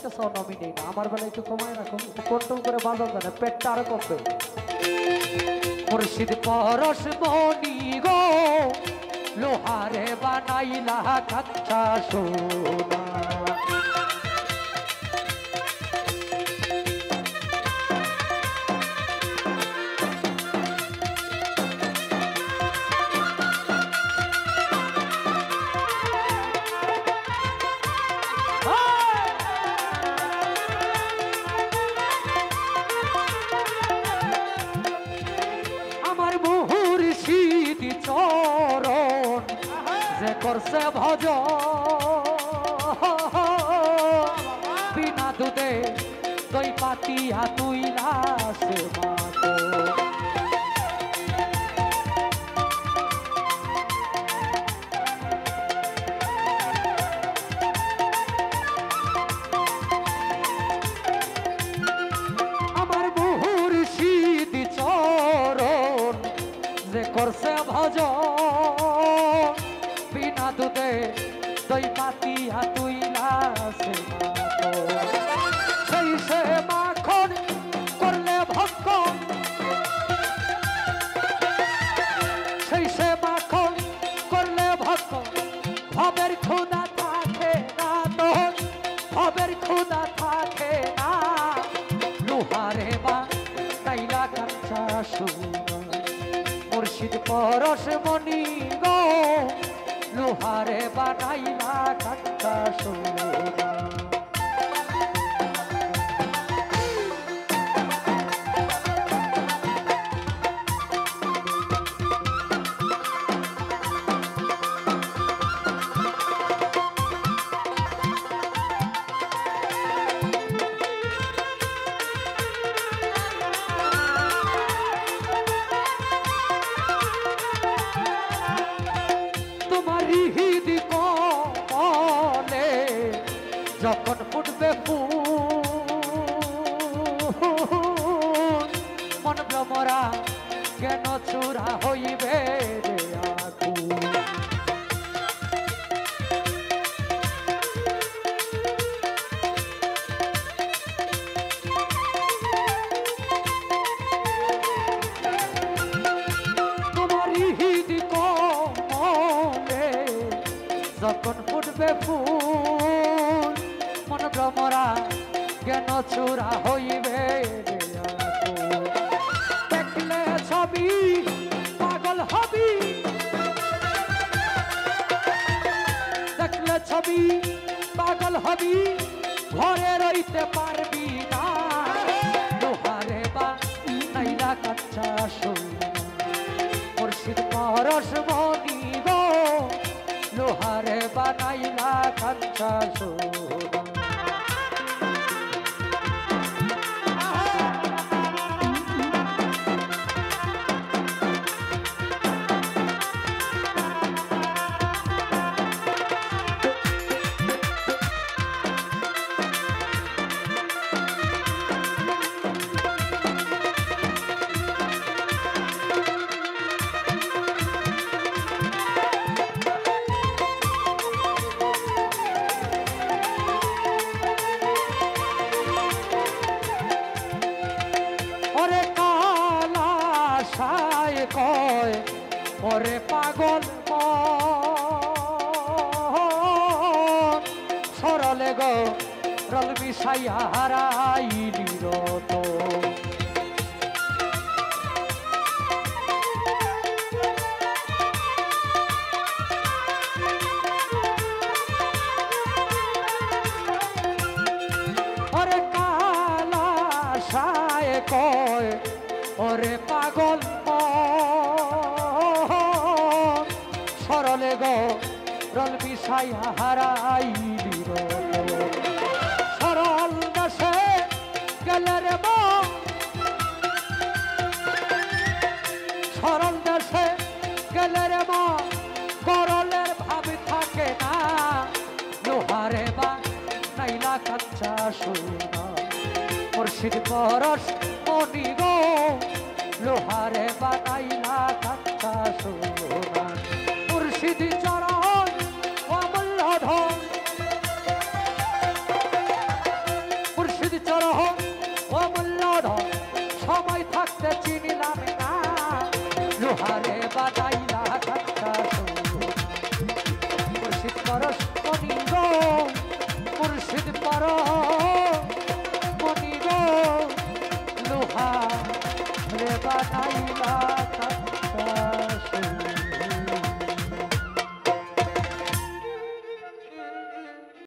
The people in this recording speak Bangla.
চাও আমি নেই না, আমার বেলা একটু কমায় রাখো, একটু কন্ট্রোল করে বাজাও জানে, পেটটা আরো কমবে। মুর্শিদ পরশ মনি গো লোহারে বানাইলা কাঁচা সোনা, চরণ যে করছে ভজ বিনা দুধে দই পাতিয়া তুইলা সে মাতো, আমার মুর্শিদ চরণ যে করছে ভজ বিনা দুধে দই পাতিয়া তুইলা সে মাতো, সেই সে মাখন করলে ভক্ত, সেই সে মাখন করলে ভক্ত, ভবের ক্ষুধা থাকে না তোর, ভবের ক্ষুধা থাকে না, লোহারে বা তাইলা কাঁচা সোনা। মুর্শিদ পরশ মনি গো লোহারে বানাইলা কাঁচা সোনা, যখন ফুটবে ফুল মন ভ্রমরা কেন চূড়া হইবে রে আকুল, তোমারই হৃদ কমলে যখন ফুটবে ফুল মন ভ্রমরা জ্ঞান চূড়া হইবে রে আকুল, দেখলে ছবি পাগল হবি, দেখলে ছবি পাগল হবি, ঘরে রইতে পারবি না, লোহারে বা নাইলা কাঁচা সোনা। মুর্শিদ পরশ মনি গো লোহারে বানাইলা কাঁচা সোনা, কয় ওরে পাগল মন সরলে গো রল বিষাইয়া হারাইলি রত, ওরে কালা সায় কয় ওরে পাগল সরলে গো রল বিষাইয়া হারাইলি রত, সরল দেশে গেলে রে মন, সরল দেশে গেলে রে মন, গরলের ভাব থাকে না, লোহারে বা নাইলা কাঁচা সোনা। মুর্শিদ পরশ মনি গো লোহারে বানাইলা